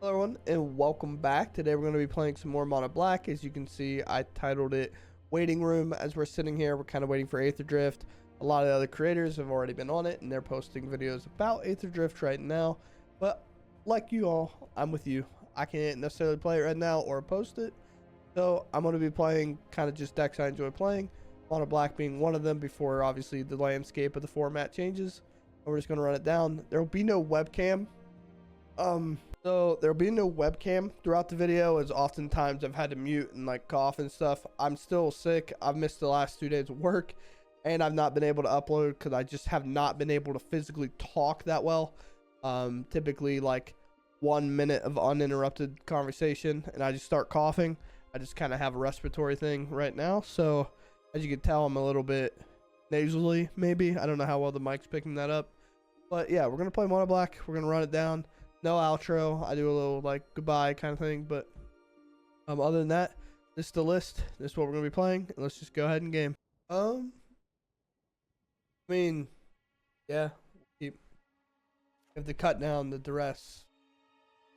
Hello everyone and welcome back. Today we're going to be playing some more Mono Black. As you can see, I titled it Waiting Room. As we're sitting here, we're kind of waiting for Aetherdrift. A lot of the other creators have already been on it and they're posting videos about Aetherdrift right now. But like you all, I'm with you. I can't necessarily play it right now or post it. So I'm going to be playing kind of just decks I enjoy playing. Mono Black being one of them before obviously the landscape of the format changes. And we're just going to run it down. There will be no webcam. So there'll be no webcam throughout the video, as oftentimes I've had to mute and like cough and stuff. I'm still sick. I've missed the last 2 days of work and I've not been able to upload because I just have not been able to physically talk that well. Typically like 1 minute of uninterrupted conversation and I just start coughing. I just kind of have a respiratory thing right now. So as you can tell, I'm a little bit nasally maybe. I don't know how well the mic's picking that up. But yeah, we're going to play Mono Black. We're going to run it down. No outro. I do a little like goodbye kind of thing, but other than that, this is the list. This is what we're gonna be playing, and let's just go ahead and game. I mean, yeah, we have to cut down the Duress,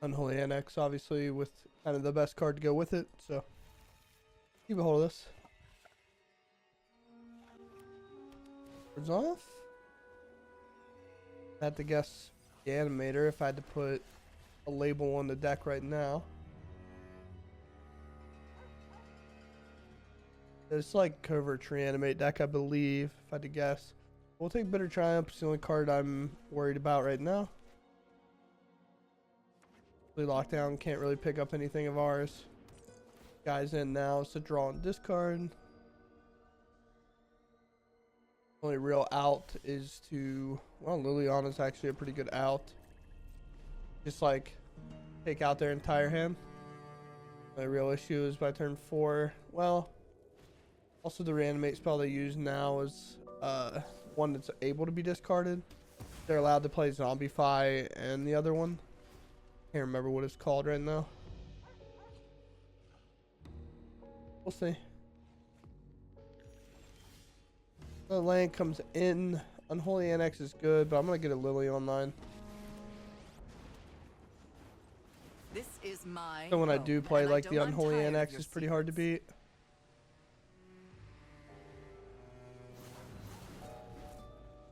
Unholy Annex, obviously, with kind of the best card to go with it. So keep a hold of this. Words off. I had to guess. Reanimator if I had to put a label on the deck right now. It's like covert reanimate deck, I believe, if I had to guess. We'll take Bitter Triumph. It's the only card I'm worried about right now. Lockdown, can't really pick up anything of ours. Guys in now, so draw and discard. Only real out is to, well, Liliana's actually a pretty good out. Just like take out their entire hand. My real issue is by turn 4. Well, also the reanimate spell they use now is one that's able to be discarded. They're allowed to play Zombify and the other one. Can't remember what it's called right now. We'll see. The land comes in. Unholy Annex is good, but I'm gonna get a Lily online. This is my so when I do play like the Unholy Annex, it's pretty hard to beat.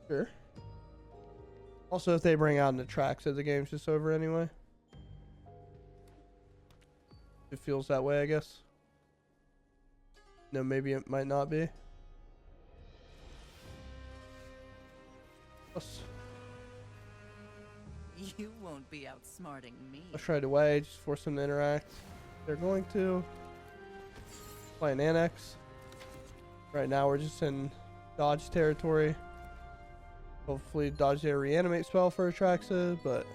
Sure. Also, if they bring out an Atraxa, the game's just over anyway. It feels that way, I guess. No, maybe it might not be. You won't be outsmarting me. Let's try it away, just force them to interact. They're going to play an Annex. Right now we're just in dodge territory. Hopefully dodge their reanimate spell for Atraxa, but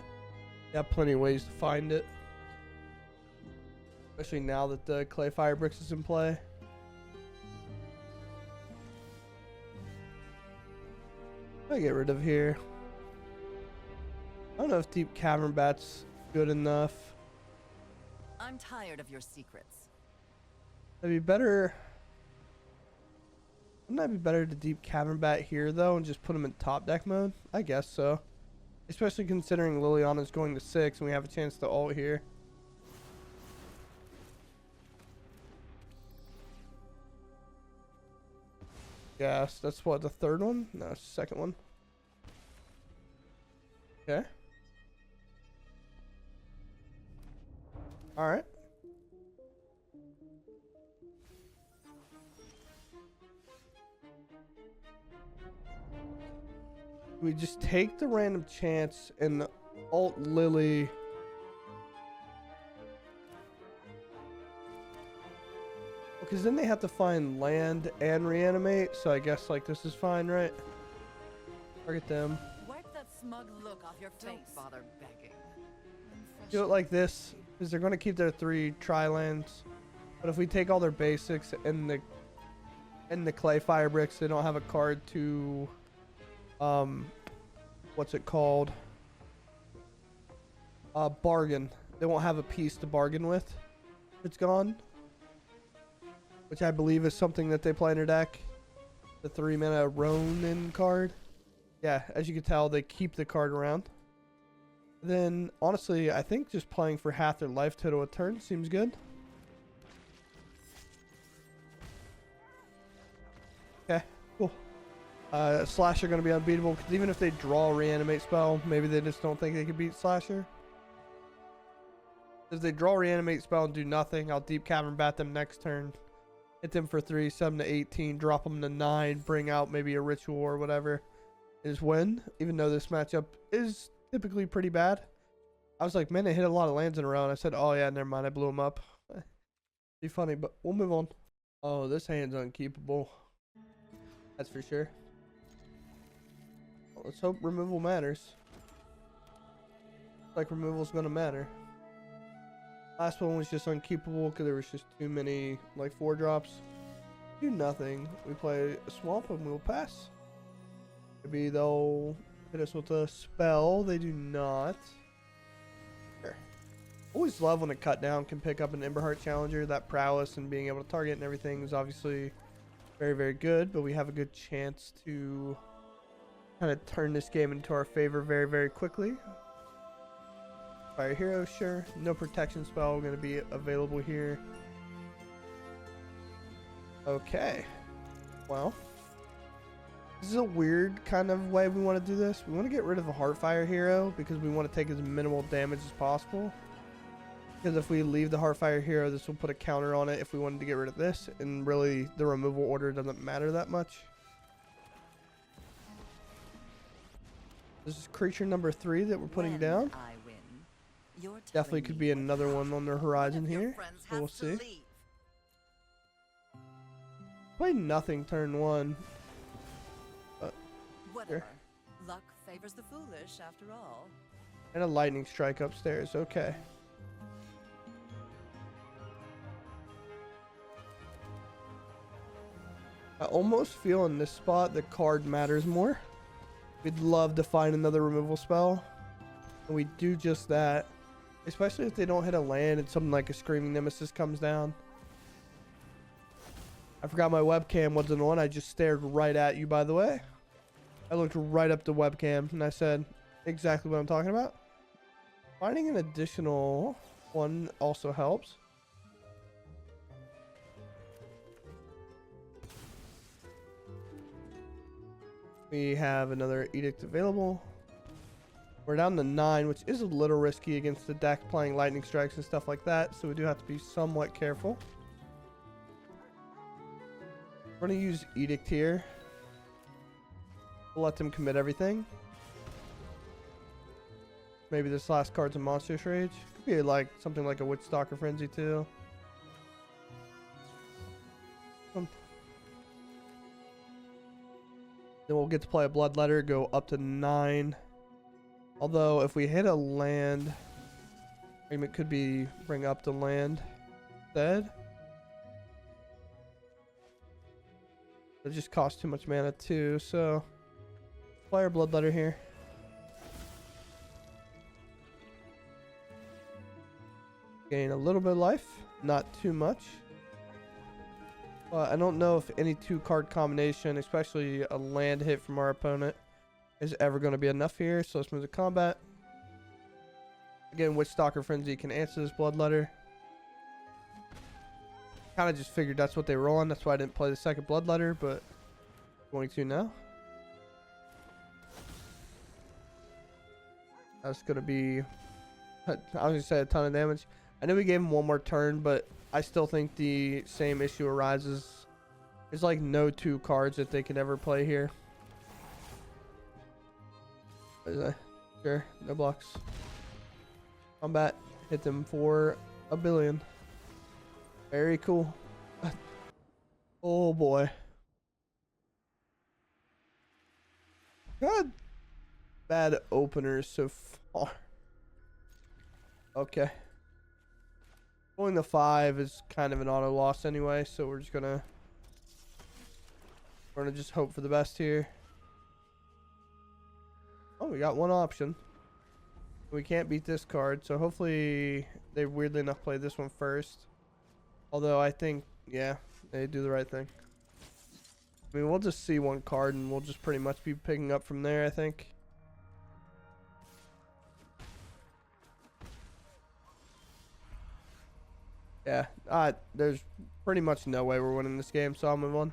got plenty of ways to find it. Especially now that the Clay Fire Bricks is in play. I get rid of here. I don't know if Deep-Cavern Bat's good enough. I'm tired of your secrets. It'd be better. Wouldn't that be better to Deep-Cavern Bat here though and just put him in top deck mode? I guess so. Especially considering Liliana's going to 6 and we have a chance to ult here. Yes, that's what, the third one? No, it's the second one. Okay. Alright. We just take the random chance and the ult Lily. Because then they have to find land and reanimate, so I guess like this is fine, right? Target them. Wipe that smug look off your face. Don't bother begging. Do it like this, because they're going to keep their 3 tri-lands. But if we take all their basics and the Clay Fire Bricks, they don't have a card to, what's it called? Bargain. They won't have a piece to bargain with. It's gone. Which I believe is something that they play in their deck. The 3-mana Ronin card. Yeah, as you can tell, they keep the card around. Then, honestly, I think just playing for half their life total a turn seems good. Okay, cool. Slasher going to be unbeatable, because even if they draw a Reanimate spell, maybe they just don't think they can beat Slasher. If they draw a Reanimate spell and do nothing, I'll Deep-Cavern Bat them next turn. Hit them for 3, 7 to 18, drop them to 9, bring out maybe a Ritual or whatever. Is win, even though this matchup is typically pretty bad. I was like, man, they hit a lot of lands in a row, and I said, oh yeah, never mind, I blew them up. Be funny, but we'll move on. Oh, this hand's unkeepable. That's for sure. Well, let's hope removal matters. Like removal's gonna matter. Last one was just unkeepable because there was just too many like 4-drops. Do nothing. We play a swamp and we'll pass. Maybe they'll hit us with a spell. They do not. Sure. Always love when a cut down can pick up an Emberheart Challenger. That prowess and being able to target and everything is obviously very, very good. But we have a good chance to kind of turn this game into our favor very, very quickly. Fire Hero, sure. No protection spell going to be available here. Okay. Well. This is a weird kind of way we want to do this. We want to get rid of a Heartfire hero because we want to take as minimal damage as possible. Because if we leave the Heartfire hero, this will put a counter on it if we wanted to get rid of this. And really, the removal order doesn't matter that much. This is creature number 3 that we're putting down. Definitely could be another one on the horizon here. So we'll see. Play nothing turn 1. Whatever. Luck favors the foolish after all. And a lightning strike upstairs. Okay. I almost feel in this spot the card matters more. We'd love to find another removal spell. And we do just that. Especially if they don't hit a land and something like a Screaming Nemesis comes down. I forgot my webcam wasn't on. I just stared right at you, by the way. I looked right up the webcam and I said exactly what I'm talking about. Finding an additional one also helps. We have another Edict available. We're down to 9, which is a little risky against the deck playing lightning strikes and stuff like that, so we do have to be somewhat careful. We're going to use Edict here. We'll let them commit everything. Maybe this last card's a Monstrous Rage. Could be like something like a Witchstalker Frenzy too. Then we'll get to play a Bloodletter, go up to 9. Although if we hit a land, it could be bring up the land instead. It just costs too much mana too, so play our Bloodletter here. Gain a little bit of life, not too much. I don't know if any 2-card combination, especially a land hit from our opponent, is ever going to be enough here. So let's move to combat. Again, Witchstalker Frenzy can answer this Bloodletter. Kind of just figured that's what they were on. That's why I didn't play the second Bloodletter, but I'm going to now. That's going to be, I was going to say, a ton of damage. I know we gave him one more turn, but I still think the same issue arises. There's like no 2 cards that they could ever play here. What is that? Sure, no blocks. Combat, hit them for a billion. Very cool. Oh boy. God. Bad openers so far. Okay. Going to 5 is kind of an auto loss anyway, so we're gonna just hope for the best here. Oh, we got one option. We can't beat this card, so hopefully they weirdly enough play this one first. Although I think, yeah, they do the right thing. I mean, we'll just see one card and we'll just pretty much be picking up from there, I think. Yeah, there's pretty much no way we're winning this game, so I'll move on.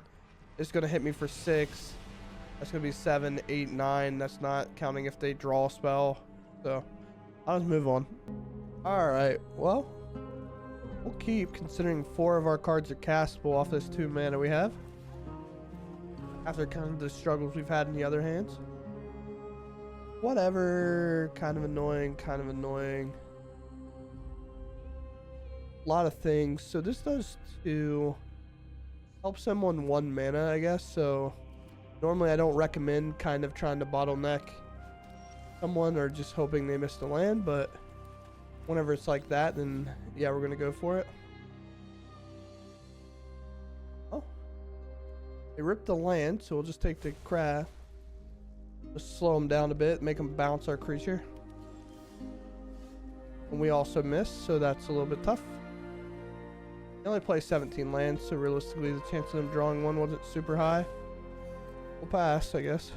It's going to hit me for 6. That's going to be 7, 8, 9. That's not counting if they draw a spell. So I'll just move on. Alright, well, we'll keep considering 4 of our cards are castable off this 2 mana we have. After kind of the struggles we've had in the other hands. Whatever. Kind of annoying, kind of annoying. A lot of things. So this does 2. Helps them on 1 mana, I guess. So normally I don't recommend kind of trying to bottleneck someone or just hoping they missed a land, but whenever it's like that, then yeah, we're gonna go for it. Oh, they ripped the land, so we'll just take the craft. Just slow them down a bit, make them bounce our creature. And we also missed, so that's a little bit tough. They only play 17 lands, so realistically the chance of them drawing one wasn't super high. We'll pass, I guess.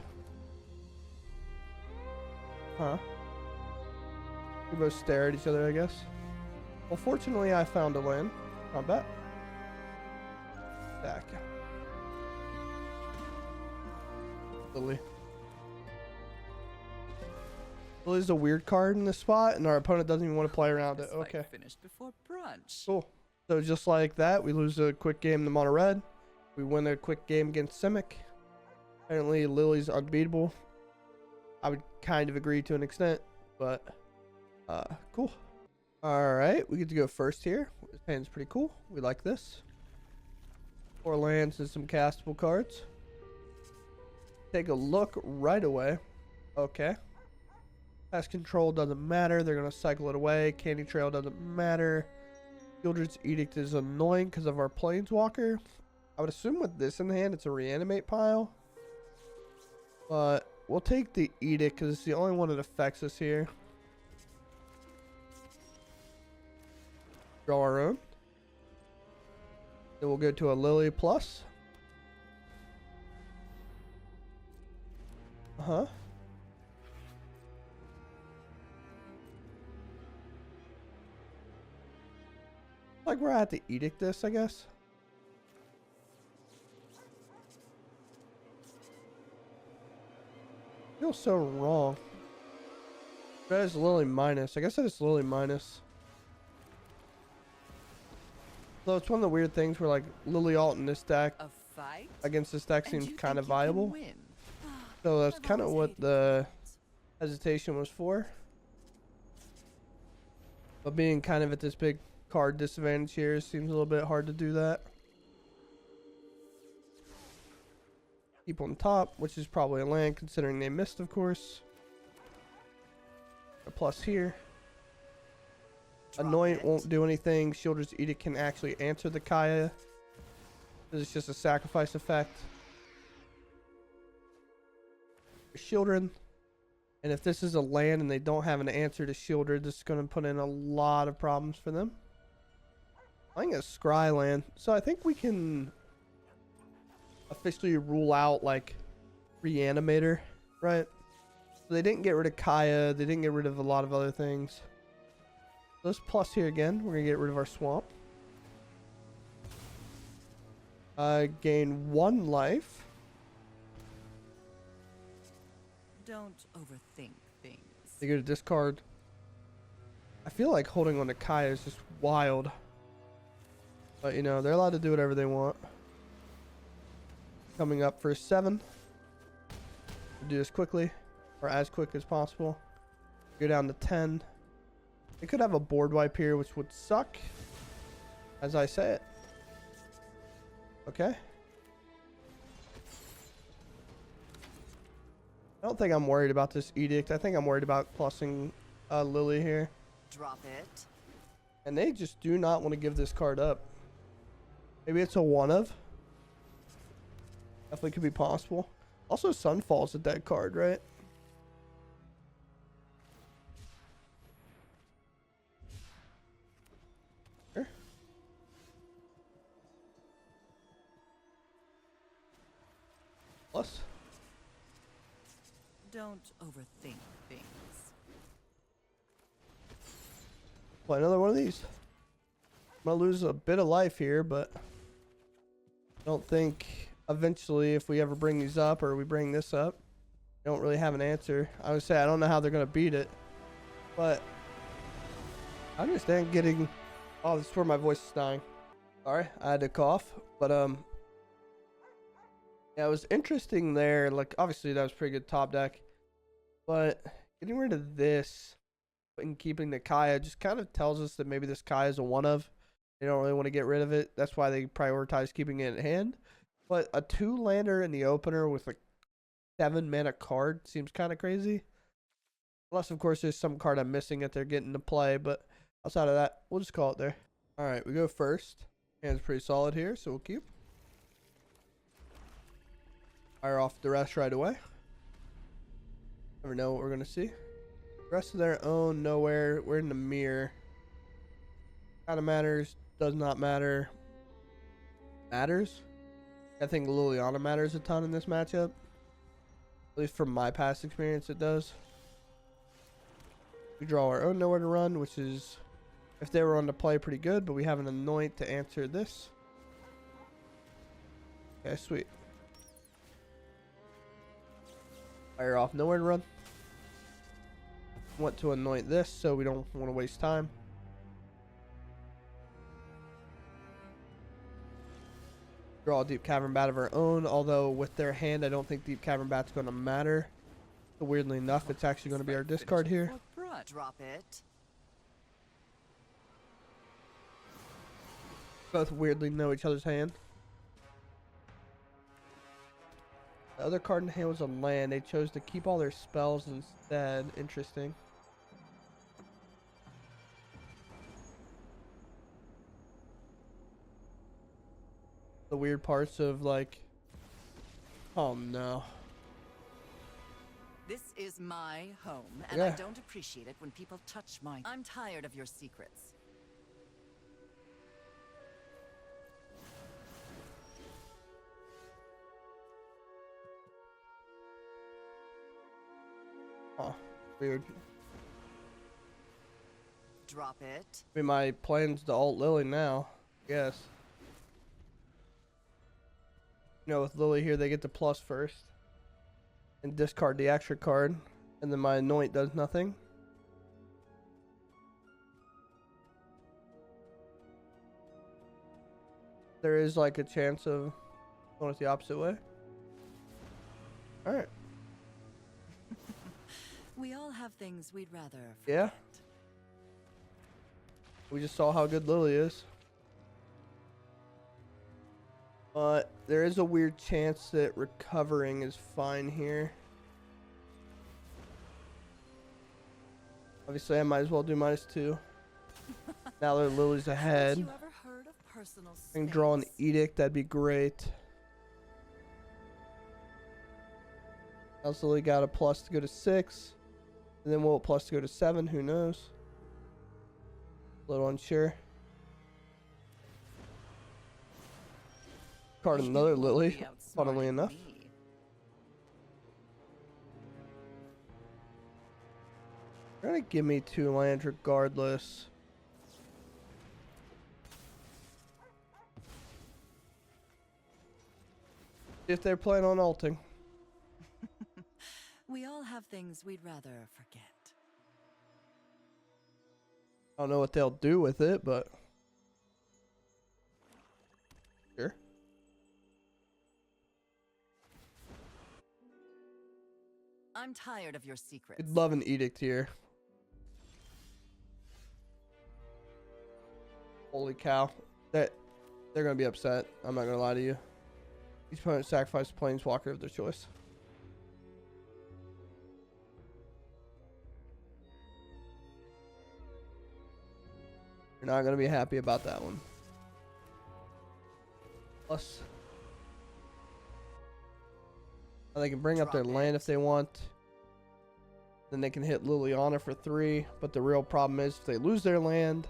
Huh. We both stare at each other, I guess. Well, fortunately I found a land. Not bad. Back. Lily. Lily's a weird card in this spot, and our opponent doesn't even want to play around it. Okay. Finished before brunch. Cool. So just like that, we lose a quick game to Monored. We win a quick game against Simic. Apparently Lily's unbeatable. I would kind of agree to an extent, but cool. Alright, we get to go first here. This hand's pretty cool. We like this. 4 lands and some castable cards. Take a look right away. Okay. Pest control doesn't matter. They're going to cycle it away. Candy Trail doesn't matter. Sheoldred's Edict is annoying because of our Planeswalker. I would assume with this in the hand, it's a reanimate pile. But we'll take the Edict because it's the only one that affects us here. Draw our own. Then we'll go to a Lily plus. Uh-huh. Like we're at to Edict this, I guess. Feels so wrong. That is Lily minus. I guess that is Lily minus. So it's one of the weird things where like Lily alt in this deck against this deck seems kind of viable. So that's kind of what the hesitation was for. But being kind of at this big card disadvantage here seems a little bit hard to do that. Keep on top, which is probably a land considering they missed, of course. A plus here. Anoint won't do anything. Sheoldred's Edict can actually answer the Kaya. This is just a sacrifice effect. Sheoldred. And if this is a land and they don't have an answer to Sheoldred, this is going to put in a lot of problems for them. Playing a Scry land. So I think we can officially rule out like Reanimator, right? So they didn't get rid of Kaya. They didn't get rid of a lot of other things. This plus here again. We're going to get rid of our swamp. Gain 1 life. Don't overthink things. They go to discard. I feel like holding on to Kaya is just wild. But you know, they're allowed to do whatever they want. Coming up for 7. We'll do this quickly. Or as quick as possible. Go down to 10. They could have a board wipe here, which would suck. As I say it. Okay. I don't think I'm worried about this Edict. I think I'm worried about plussing Lily here. Drop it. And they just do not want to give this card up. Maybe it's a one of. Definitely could be possible. Also, Sunfall's a dead card, right? Sure. Plus. Don't overthink things. Play another one of these. gonna lose a bit of life here, but I don't think eventually if we ever bring these up or we bring this up, I don't really have an answer. I would say I don't know how they're gonna beat it, but I understand getting. Oh, this is where my voice is dying. Sorry, I had to cough, but yeah, it was interesting there. Like obviously that was pretty good top deck, but getting rid of this and keeping the Kaya just kind of tells us that maybe this Kaya is a one of. They don't really want to get rid of it. That's why they prioritize keeping it in hand. But a 2-lander in the opener with a 7-mana card seems kind of crazy. Unless, of course, there's some card I'm missing that they're getting to play. But outside of that, we'll just call it there. All right, we go first. Hand's pretty solid here, so we'll keep. Fire off Duress right away. Never know what we're going to see. The rest of their own, nowhere. We're in the mirror. Kind of matters. Does not matter. Matters. I think Liliana matters a ton in this matchup. At least from my past experience, it does. We draw our own nowhere to run, which is, if they were on to play, pretty good, but we have an Anoint to answer this. Okay, sweet. Fire off nowhere to run. Want to Anoint this, so we don't want to waste time. Draw a Deep-Cavern Bat of our own, although with their hand, I don't think Deep-Cavern Bat's going to matter. So weirdly enough, it's actually going to be our discard here. Drop it. Both weirdly know each other's hand. The other card in hand was a land. They chose to keep all their spells instead. Interesting. The weird parts of like, oh no. This is my home, and Yeah. I don't appreciate it when people touch mine. I'm tired of your secrets. Oh, weird. Drop it. I mean, my plan's to alt Lily now. Yes. You know, with Lily here, they get the plus first. And discard the extra card. And then my Anoint does nothing. There is like a chance of going it the opposite way. Alright. We all have things we'd rather forget. Yeah. We just saw how good Lily is. But there is a weird chance that recovering is fine here. Obviously, I might as well do -2. Now that Lily's ahead. Have you ever heard of personal I can draw an space? Edict, that'd be great. Else Lily got a plus to go to 6. And then we'll plus to go to 7, who knows? A little unsure. Card another Lily, You funnily outsmarted enough. me. They're gonna give me 2 lands regardless. If they're planning on ulting. We all have things we'd rather forget. I don't know what they'll do with it, but sure. I'm tired of your secrets. I'd love an Edict here. Holy cow. They're gonna be upset. I'm not gonna lie to you. Each opponent sacrificed a planeswalker of their choice. You're not gonna be happy about that one. Plus, they can bring up their land if they want. Then they can hit Liliana for 3. But the real problem is if they lose their land,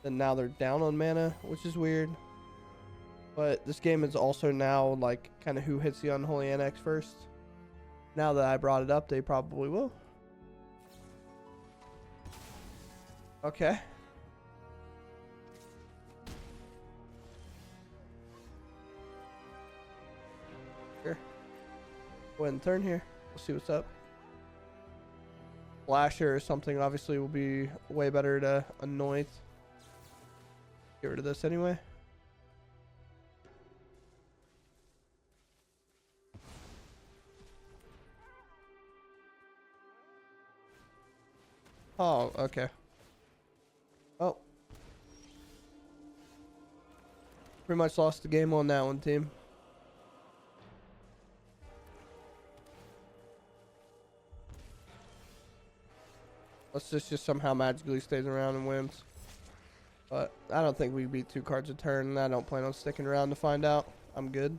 then now they're down on mana, which is weird. But this game is also now like kind of who hits the Unholy Annex first. Now that I brought it up, they probably will. Okay. Go ahead and turn here. We'll see what's up. Flasher or something obviously will be way better to anoint. Get rid of this anyway. Oh, okay. Oh. Pretty much lost the game on that one, team. Let's just somehow magically stays around and wins. But I don't think we beat 2 cards a turn, and I don't plan on sticking around to find out. I'm good.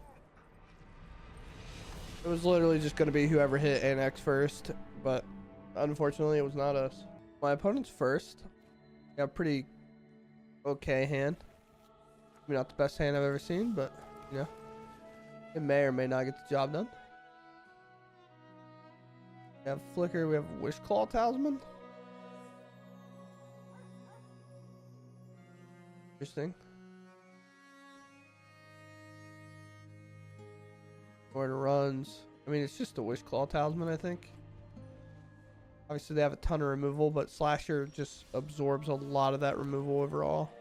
It was literally just going to be whoever hit Annex first, but unfortunately it was not us. My opponent's first. Got a pretty okay hand. Maybe not the best hand I've ever seen, but, you know, it may or may not get the job done. We have Flicker, we have Wishclaw Talisman. Interesting. Or it runs. I mean, it's just a Wishclaw Talisman, I think. Obviously, they have a ton of removal, but Slasher just absorbs a lot of that removal overall.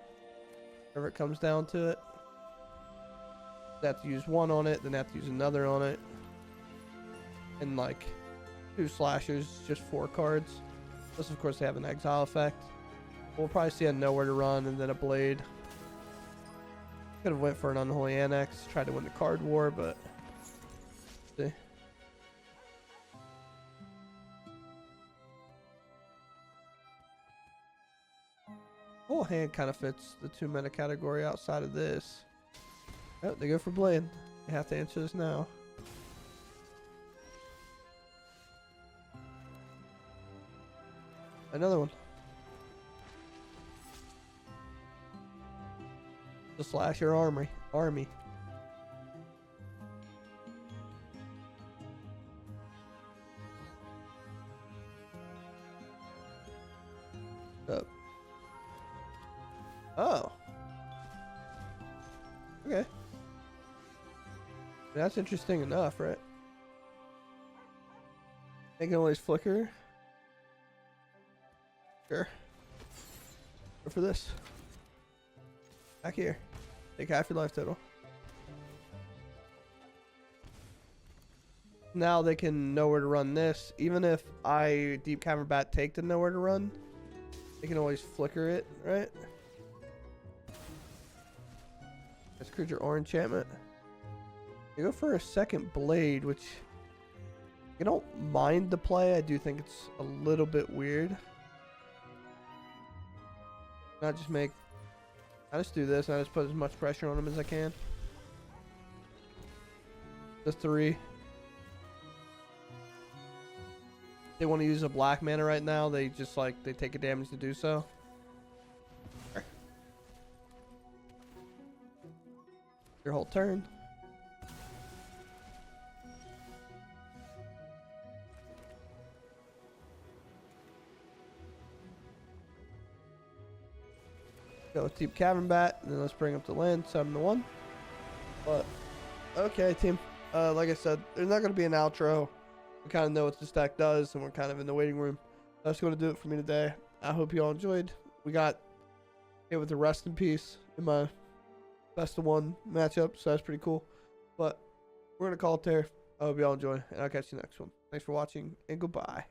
Whenever it comes down to it. They have to use one on it, then they have to use another on it. And like 2 Slashers, just 4 cards. Plus, of course, they have an exile effect. We'll probably see a Nowhere to Run and then a Blade. Could have went for an Unholy Annex, tried to win the card war, but see. Whole hand kind of fits the 2 mana category outside of this. Oh, they go for Blade. They have to answer this now. Another one. The Slasher army. Up. Oh. Okay. That's interesting enough, right? They can always flicker. Sure. Go for this. Back here. Take half your life total. Now they can Nowhere to Run this. Even if I Deep-Cavern Bat take the Nowhere to Run, they can always flicker it, right? Let's create your Aura enchantment. You go for a second Blade, which I don't mind the play. I do think it's a little bit weird. Not just make... I just do this and I just put as much pressure on them as I can. The 3. They want to use a black mana right now. They just like, they take a damage to do so. Your whole turn. Go with Deep-Cavern Bat, and then let's bring up the land, 7-1. But, okay, team. Like I said, there's not going to be an outro. We kind of know what this deck does, and we're kind of in the waiting room. That's going to do it for me today. I hope you all enjoyed. We got hit with the Rest in Peace in my best of 1 matchup, so that's pretty cool. But we're going to call it there. I hope you all enjoy, and I'll catch you next one. Thanks for watching, and goodbye.